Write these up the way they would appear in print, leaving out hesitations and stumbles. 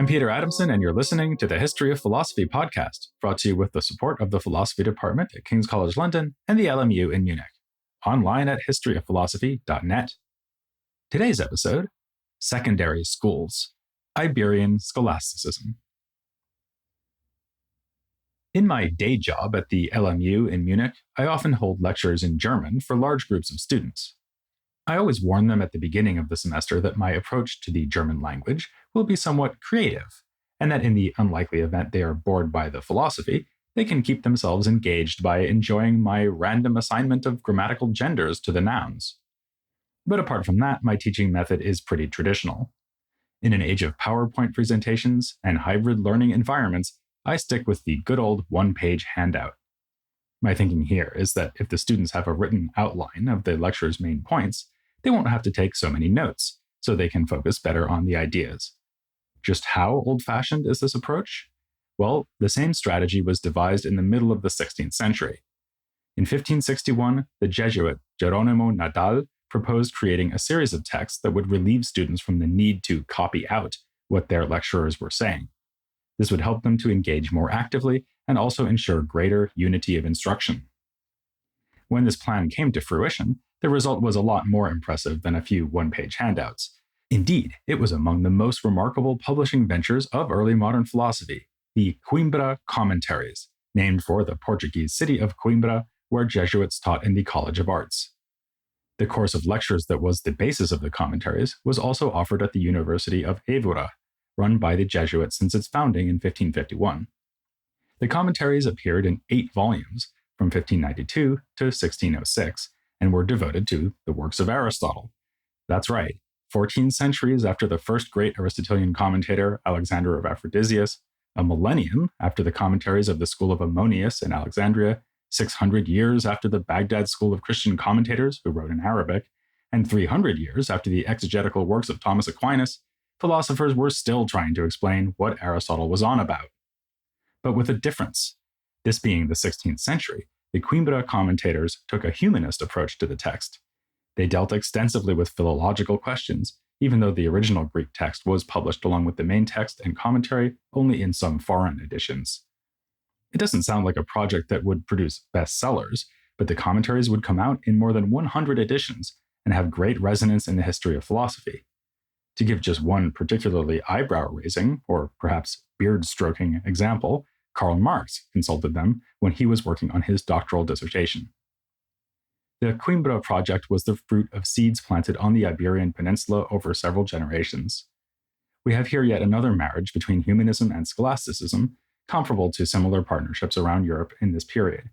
I'm Peter Adamson, and you're listening to the History of Philosophy podcast, brought to you with the support of the Philosophy Department at King's College London and the LMU in Munich. Online at historyofphilosophy.net. Today's episode, Secondary Schools, Iberian Scholasticism. In my day job at the LMU in Munich, I often hold lectures in German for large groups of students. I always warn them at the beginning of the semester that my approach to the German language will be somewhat creative, and that in the unlikely event they are bored by the philosophy, they can keep themselves engaged by enjoying my random assignment of grammatical genders to the nouns. But apart from that, my teaching method is pretty traditional. In an age of PowerPoint presentations and hybrid learning environments, I stick with the good old one-page handout. My thinking here is that if the students have a written outline of the lecture's main points, they won't have to take so many notes, so they can focus better on the ideas. Just how old-fashioned is this approach? Well, the same strategy was devised in the middle of the 16th century. In 1561, the Jesuit Geronimo Nadal proposed creating a series of texts that would relieve students from the need to copy out what their lecturers were saying. This would help them to engage more actively and also ensure greater unity of instruction. When this plan came to fruition, the result was a lot more impressive than a few one-page handouts. Indeed, it was among the most remarkable publishing ventures of early modern philosophy, the Coimbra commentaries, named for the Portuguese city of Coimbra, where Jesuits taught in the College of Arts. The course of lectures that was the basis of the commentaries was also offered at the University of Évora, run by the Jesuits since its founding in 1551. The commentaries appeared in 8 volumes from 1592 to 1606 and were devoted to the works of Aristotle. That's right, 14 centuries after the first great Aristotelian commentator, Alexander of Aphrodisias, a millennium after the commentaries of the school of Ammonius in Alexandria, 600 years after the Baghdad school of Christian commentators who wrote in Arabic, and 300 years after the exegetical works of Thomas Aquinas, philosophers were still trying to explain what Aristotle was on about. But with a difference. This being the 16th century, the Coimbra commentators took a humanist approach to the text. They dealt extensively with philological questions, even though the original Greek text was published along with the main text and commentary only in some foreign editions. It doesn't sound like a project that would produce bestsellers, but the commentaries would come out in more than 100 editions and have great resonance in the history of philosophy. To give just one particularly eyebrow-raising, or perhaps beard-stroking example, Karl Marx consulted them when he was working on his doctoral dissertation. The Coimbra project was the fruit of seeds planted on the Iberian Peninsula over several generations. We have here yet another marriage between humanism and scholasticism, comparable to similar partnerships around Europe in this period.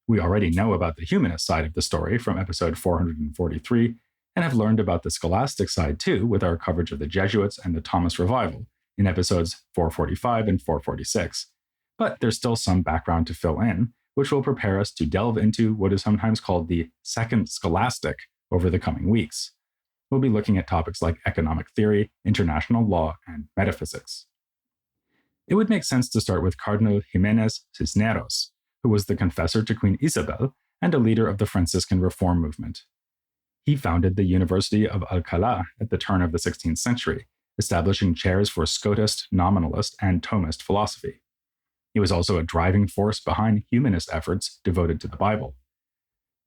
We already know about the humanist side of the story from episode 443, and have learned about the scholastic side too with our coverage of the Jesuits and the Thomas Revival in episodes 445 and 446. But there's still some background to fill in, which will prepare us to delve into what is sometimes called the Second Scholastic over the coming weeks. We'll be looking at topics like economic theory, international law, and metaphysics. It would make sense to start with Cardinal Jimenez Cisneros, who was the confessor to Queen Isabel and a leader of the Franciscan reform movement. He founded the University of Alcalá at the turn of the 16th century, establishing chairs for Scotist, Nominalist, and Thomist philosophy. He was also a driving force behind humanist efforts devoted to the Bible.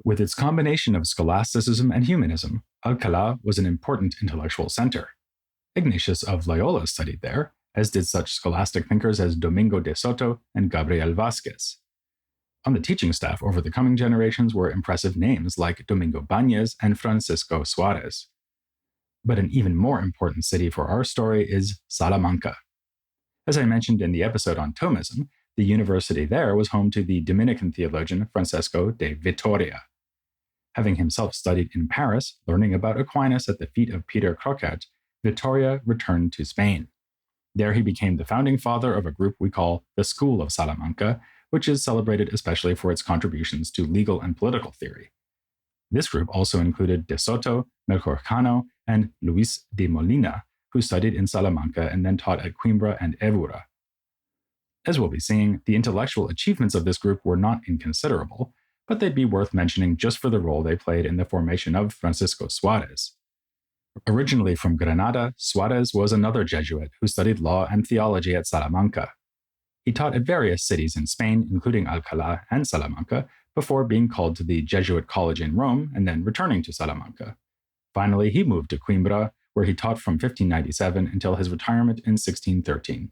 With its combination of scholasticism and humanism, Alcalá was an important intellectual center. Ignatius of Loyola studied there, as did such scholastic thinkers as Domingo de Soto and Gabriel Vázquez. On the teaching staff over the coming generations were impressive names like Domingo Bañez and Francisco Suárez. But an even more important city for our story is Salamanca. As I mentioned in the episode on Thomism, the university there was home to the Dominican theologian Francisco de Vitoria. Having himself studied in Paris, learning about Aquinas at the feet of Peter Crocat, Vitoria returned to Spain. There he became the founding father of a group we call the School of Salamanca, which is celebrated especially for its contributions to legal and political theory. This group also included De Soto, Melchor Cano, and Luis de Molina, who studied in Salamanca and then taught at Coimbra and Évora. As we'll be seeing, the intellectual achievements of this group were not inconsiderable, but they'd be worth mentioning just for the role they played in the formation of Francisco Suárez. Originally from Granada, Suarez was another Jesuit who studied law and theology at Salamanca. He taught at various cities in Spain, including Alcalá and Salamanca, before being called to the Jesuit college in Rome and then returning to Salamanca. Finally, he moved to Coimbra, where he taught from 1597 until his retirement in 1613.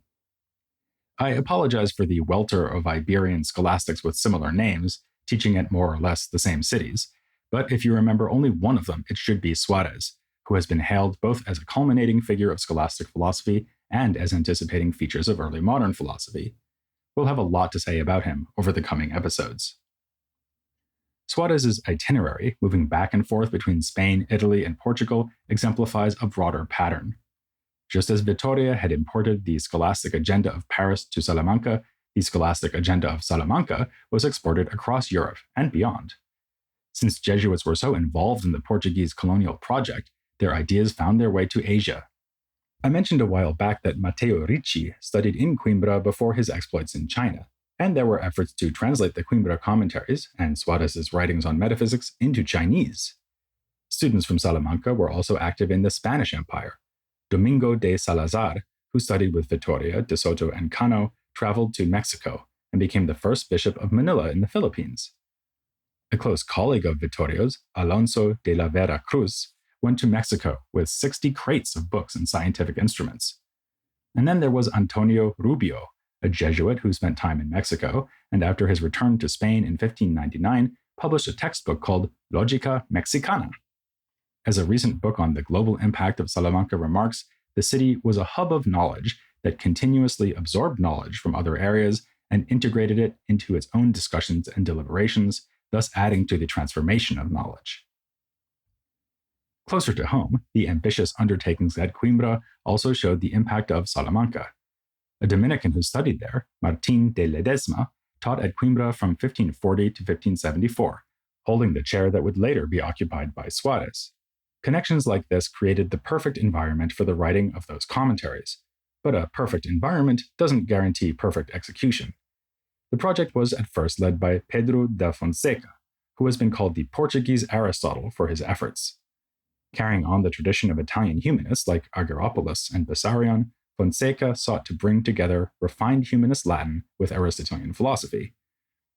I apologize for the welter of Iberian scholastics with similar names, teaching at more or less the same cities, but if you remember only one of them, it should be Suarez, who has been hailed both as a culminating figure of scholastic philosophy and as anticipating features of early modern philosophy. We'll have a lot to say about him over the coming episodes. Suarez's itinerary, moving back and forth between Spain, Italy, and Portugal, exemplifies a broader pattern. Just as Vitoria had imported the scholastic agenda of Paris to Salamanca, the scholastic agenda of Salamanca was exported across Europe and beyond. Since Jesuits were so involved in the Portuguese colonial project, their ideas found their way to Asia. I mentioned a while back that Matteo Ricci studied in Coimbra before his exploits in China, and there were efforts to translate the Coimbra commentaries and Suarez's writings on metaphysics into Chinese. Students from Salamanca were also active in the Spanish Empire. Domingo de Salazar, who studied with Vitoria, de Soto, and Cano, traveled to Mexico and became the first bishop of Manila in the Philippines. A close colleague of Vitoria's, Alonso de la Vera Cruz, went to Mexico with 60 crates of books and scientific instruments. And then there was Antonio Rubio, a Jesuit who spent time in Mexico, and after his return to Spain in 1599, published a textbook called Logica Mexicana. As a recent book on the global impact of Salamanca remarks, the city was a hub of knowledge that continuously absorbed knowledge from other areas and integrated it into its own discussions and deliberations, thus adding to the transformation of knowledge. Closer to home, the ambitious undertakings at Coimbra also showed the impact of Salamanca. A Dominican who studied there, Martín de Ledesma, taught at Coimbra from 1540 to 1574, holding the chair that would later be occupied by Suarez. Connections like this created the perfect environment for the writing of those commentaries, but a perfect environment doesn't guarantee perfect execution. The project was at first led by Pedro da Fonseca, who has been called the Portuguese Aristotle for his efforts. Carrying on the tradition of Italian humanists like Argyropoulos and Bessarion, Fonseca sought to bring together refined humanist Latin with Aristotelian philosophy.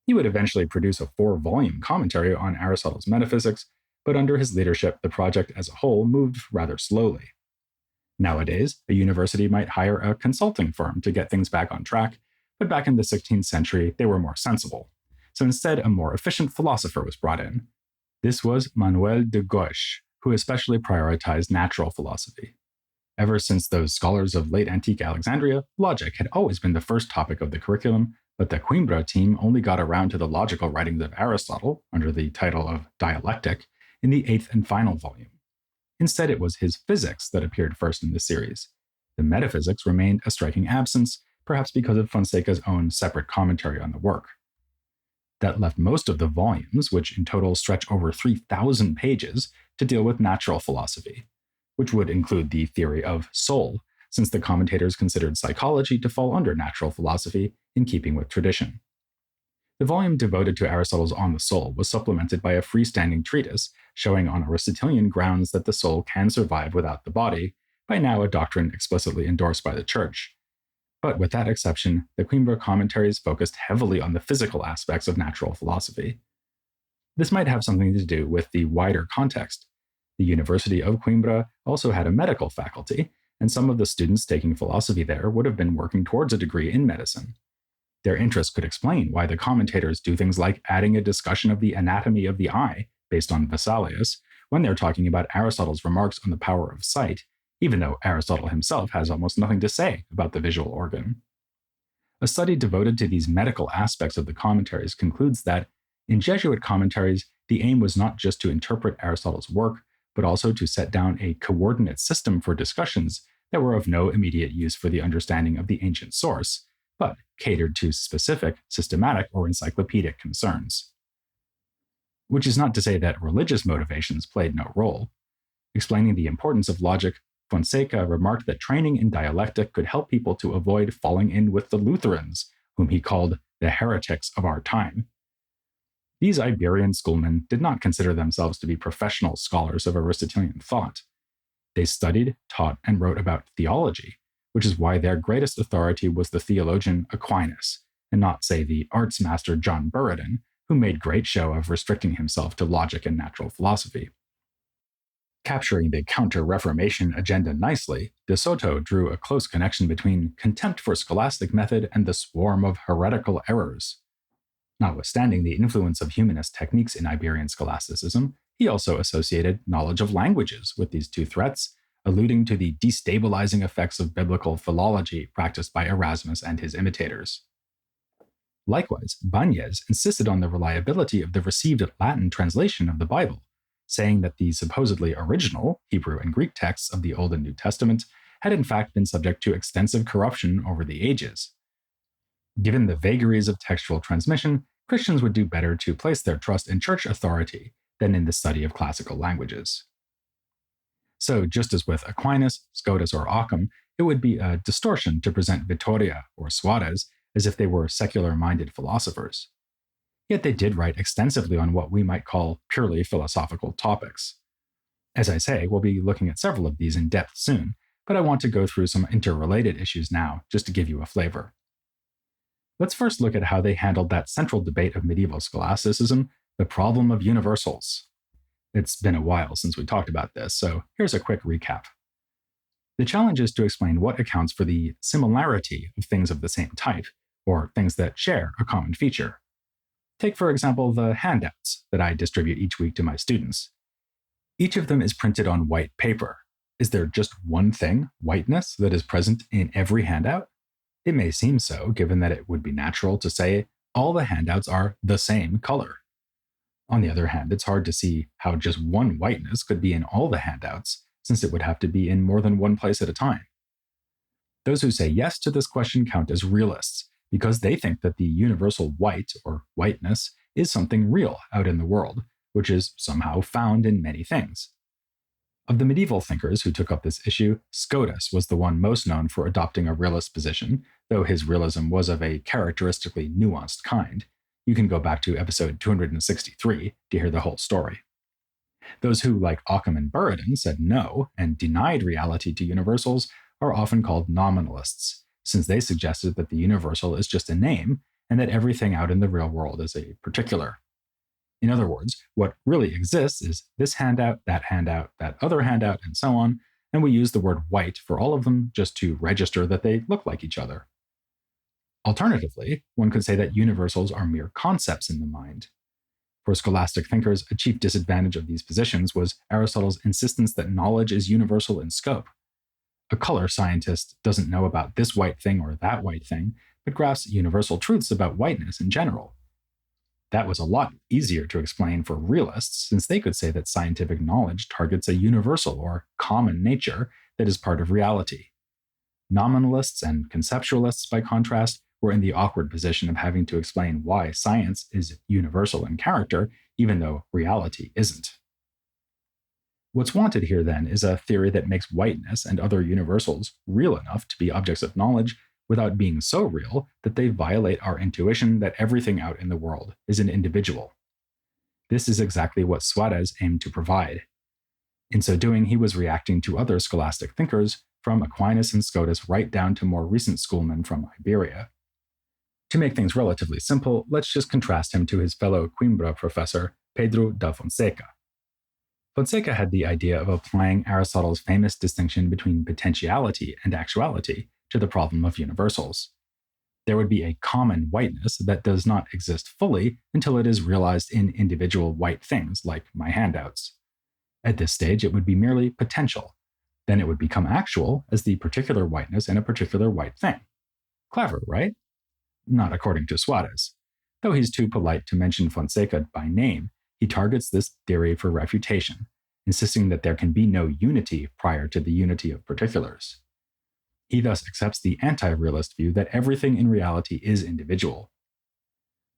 He would eventually produce a 4-volume commentary on Aristotle's metaphysics, but under his leadership, the project as a whole moved rather slowly. Nowadays, a university might hire a consulting firm to get things back on track, but back in the 16th century, they were more sensible. So instead, a more efficient philosopher was brought in. This was Manuel de Gauche, who especially prioritized natural philosophy. Ever since those scholars of late antique Alexandria, logic had always been the first topic of the curriculum, but the Coimbra team only got around to the logical writings of Aristotle, under the title of Dialectic, in the 8th and final volume. Instead, it was his physics that appeared first in the series. The metaphysics remained a striking absence, perhaps because of Fonseca's own separate commentary on the work. That left most of the volumes, which in total stretch over 3,000 pages, to deal with natural philosophy, which would include the theory of soul, since the commentators considered psychology to fall under natural philosophy in keeping with tradition. The volume devoted to Aristotle's On the Soul was supplemented by a freestanding treatise showing on Aristotelian grounds that the soul can survive without the body, by now a doctrine explicitly endorsed by the Church. But with that exception, the Coimbra commentaries focused heavily on the physical aspects of natural philosophy. This might have something to do with the wider context. The University of Coimbra also had a medical faculty, and some of the students taking philosophy there would have been working towards a degree in medicine. Their interest could explain why the commentators do things like adding a discussion of the anatomy of the eye, based on Vesalius, when they're talking about Aristotle's remarks on the power of sight, even though Aristotle himself has almost nothing to say about the visual organ. A study devoted to these medical aspects of the commentaries concludes that, in Jesuit commentaries, the aim was not just to interpret Aristotle's work, but also to set down a coordinate system for discussions that were of no immediate use for the understanding of the ancient source, but catered to specific, systematic, or encyclopedic concerns. Which is not to say that religious motivations played no role. Explaining the importance of logic, Fonseca remarked that training in dialectic could help people to avoid falling in with the Lutherans, whom he called the heretics of our time. These Iberian schoolmen did not consider themselves to be professional scholars of Aristotelian thought. They studied, taught, and wrote about theology, which is why their greatest authority was the theologian Aquinas, and not, say, the arts master John Buridan, who made great show of restricting himself to logic and natural philosophy. Capturing the counter-Reformation agenda nicely, de Soto drew a close connection between contempt for scholastic method and the swarm of heretical errors. Notwithstanding the influence of humanist techniques in Iberian scholasticism, he also associated knowledge of languages with these two threats, alluding to the destabilizing effects of biblical philology practiced by Erasmus and his imitators. Likewise, Báñez insisted on the reliability of the received Latin translation of the Bible, saying that the supposedly original Hebrew and Greek texts of the Old and New Testament had in fact been subject to extensive corruption over the ages. Given the vagaries of textual transmission, Christians would do better to place their trust in church authority than in the study of classical languages. So, just as with Aquinas, Scotus, or Occam, it would be a distortion to present Vitoria or Suarez as if they were secular-minded philosophers. Yet they did write extensively on what we might call purely philosophical topics. As I say, we'll be looking at several of these in depth soon, but I want to go through some interrelated issues now, just to give you a flavor. Let's first look at how they handled that central debate of medieval scholasticism, the problem of universals. It's been a while since we talked about this, so here's a quick recap. The challenge is to explain what accounts for the similarity of things of the same type, or things that share a common feature. Take, for example, the handouts that I distribute each week to my students. Each of them is printed on white paper. Is there just one thing, whiteness, that is present in every handout? It may seem so, given that it would be natural to say all the handouts are the same color. On the other hand, it's hard to see how just one whiteness could be in all the handouts, since it would have to be in more than one place at a time. Those who say yes to this question count as realists, because they think that the universal white, or whiteness, is something real out in the world, which is somehow found in many things. Of the medieval thinkers who took up this issue, Scotus was the one most known for adopting a realist position, though his realism was of a characteristically nuanced kind. You can go back to episode 263 to hear the whole story. Those who, like Occam and Buridan, said no and denied reality to universals are often called nominalists, since they suggested that the universal is just a name and that everything out in the real world is a particular. In other words, what really exists is this handout, that other handout, and so on, and we use the word white for all of them just to register that they look like each other. Alternatively, one could say that universals are mere concepts in the mind. For scholastic thinkers, a chief disadvantage of these positions was Aristotle's insistence that knowledge is universal in scope. A color scientist doesn't know about this white thing or that white thing, but grasps universal truths about whiteness in general. That was a lot easier to explain for realists, since they could say that scientific knowledge targets a universal or common nature that is part of reality. Nominalists and conceptualists, by contrast, were in the awkward position of having to explain why science is universal in character, even though reality isn't. What's wanted here, then, is a theory that makes whiteness and other universals real enough to be objects of knowledge without being so real that they violate our intuition that everything out in the world is an individual. This is exactly what Suarez aimed to provide. In so doing, he was reacting to other scholastic thinkers, from Aquinas and Scotus right down to more recent schoolmen from Iberia. To make things relatively simple, let's just contrast him to his fellow Coimbra professor, Pedro da Fonseca. Fonseca had the idea of applying Aristotle's famous distinction between potentiality and actuality to the problem of universals. There would be a common whiteness that does not exist fully until it is realized in individual white things, like my handouts. At this stage, it would be merely potential. Then it would become actual as the particular whiteness in a particular white thing. Clever, right? Not according to Suarez. Though he's too polite to mention Fonseca by name, he targets this theory for refutation, insisting that there can be no unity prior to the unity of particulars. He thus accepts the anti-realist view that everything in reality is individual.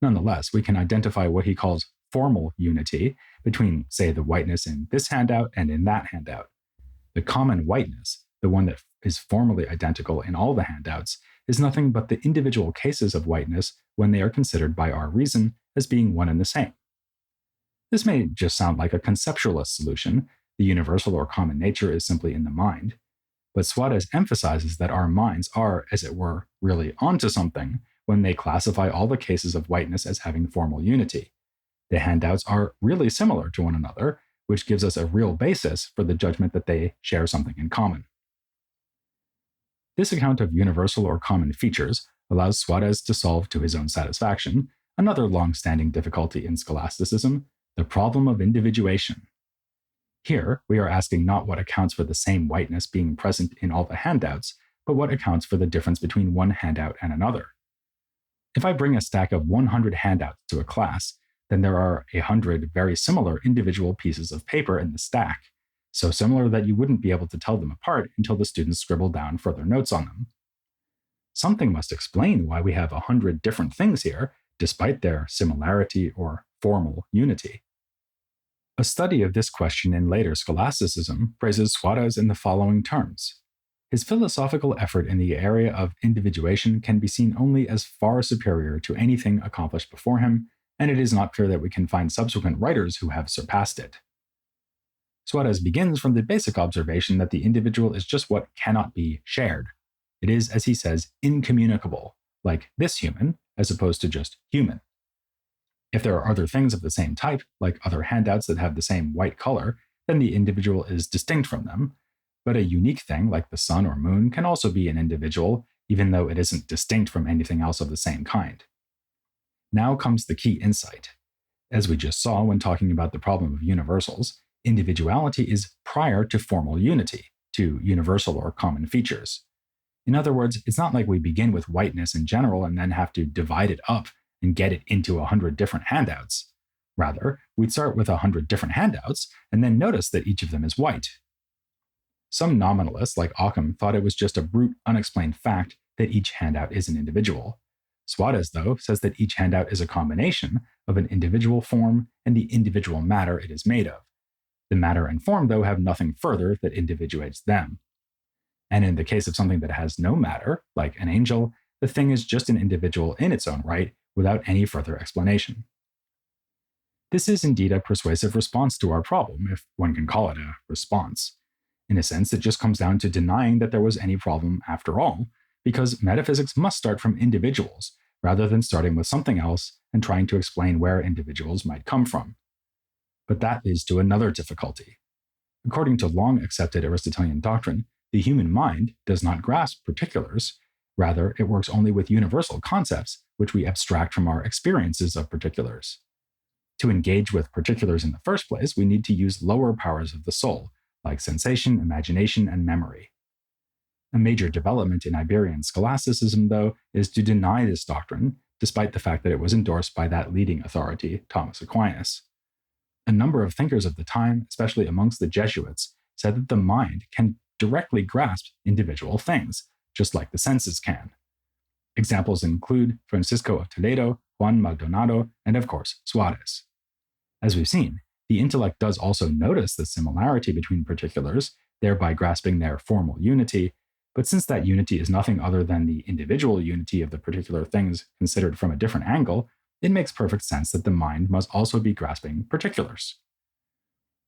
Nonetheless, we can identify what he calls formal unity between, say, the whiteness in this handout and in that handout. The common whiteness, the one that is formally identical in all the handouts, is nothing but the individual cases of whiteness when they are considered by our reason as being one and the same. This may just sound like a conceptualist solution, the universal or common nature is simply in the mind. But Suarez emphasizes that our minds are, as it were, really onto something when they classify all the cases of whiteness as having formal unity. The handouts are really similar to one another, which gives us a real basis for the judgment that they share something in common. This account of universal or common features allows Suarez to solve to his own satisfaction another long-standing difficulty in scholasticism, the problem of individuation. Here, we are asking not what accounts for the same whiteness being present in all the handouts, but what accounts for the difference between one handout and another. If I bring a stack of 100 handouts to a class, then there are 100 very similar individual pieces of paper in the stack, so similar that you wouldn't be able to tell them apart until the students scribble down further notes on them. Something must explain why we have 100 different things here, despite their similarity or formal unity. A study of this question in later scholasticism praises Suarez in the following terms. His philosophical effort in the area of individuation can be seen only as far superior to anything accomplished before him, and it is not clear that we can find subsequent writers who have surpassed it. Suarez begins from the basic observation that the individual is just what cannot be shared. It is, as he says, incommunicable, like this human, as opposed to just human. If there are other things of the same type, like other handouts that have the same white color, then the individual is distinct from them. But a unique thing, like the sun or moon, can also be an individual, even though it isn't distinct from anything else of the same kind. Now comes the key insight. As we just saw when talking about the problem of universals, individuality is prior to formal unity, to universal or common features. In other words, it's not like we begin with whiteness in general and then have to divide it up and get it into 100 different handouts. Rather, we'd start with 100 different handouts and then notice that each of them is white. Some nominalists, like Occam, thought it was just a brute, unexplained fact that each handout is an individual. Suarez, though, says that each handout is a combination of an individual form and the individual matter it is made of. The matter and form, though, have nothing further that individuates them. And in the case of something that has no matter, like an angel, the thing is just an individual in its own right, without any further explanation. This is indeed a persuasive response to our problem, if one can call it a response. In a sense, it just comes down to denying that there was any problem after all, because metaphysics must start from individuals, rather than starting with something else and trying to explain where individuals might come from. But that leads to another difficulty. According to long-accepted Aristotelian doctrine, the human mind does not grasp particulars. Rather, it works only with universal concepts, which we abstract from our experiences of particulars. To engage with particulars in the first place, we need to use lower powers of the soul, like sensation, imagination, and memory. A major development in Iberian scholasticism, though, is to deny this doctrine, despite the fact that it was endorsed by that leading authority, Thomas Aquinas. A number of thinkers of the time, especially amongst the Jesuits, said that the mind can directly grasp individual things, just like the senses can. Examples include Francisco of Toledo, Juan Maldonado, and of course, Suarez. As we've seen, the intellect does also notice the similarity between particulars, thereby grasping their formal unity, but since that unity is nothing other than the individual unity of the particular things considered from a different angle, it makes perfect sense that the mind must also be grasping particulars.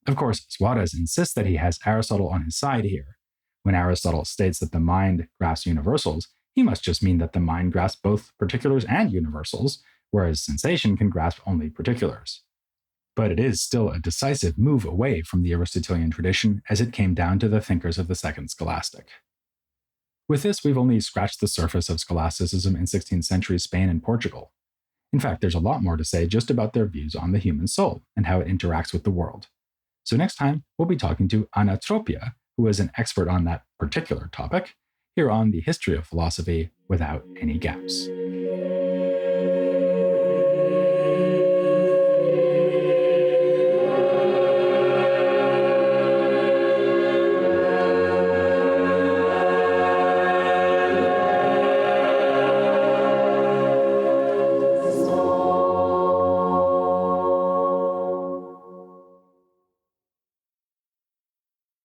Of course, Suarez insists that he has Aristotle on his side here. When Aristotle states that the mind grasps universals, he must just mean that the mind grasps both particulars and universals, whereas sensation can grasp only particulars. But it is still a decisive move away from the Aristotelian tradition as it came down to the thinkers of the Second Scholastic. With this, we've only scratched the surface of scholasticism in 16th century Spain and Portugal. In fact, there's a lot more to say just about their views on the human soul and how it interacts with the world. So next time, we'll be talking to Ana Tropia, who is an expert on that particular topic, here on the History of Philosophy Without Any Gaps.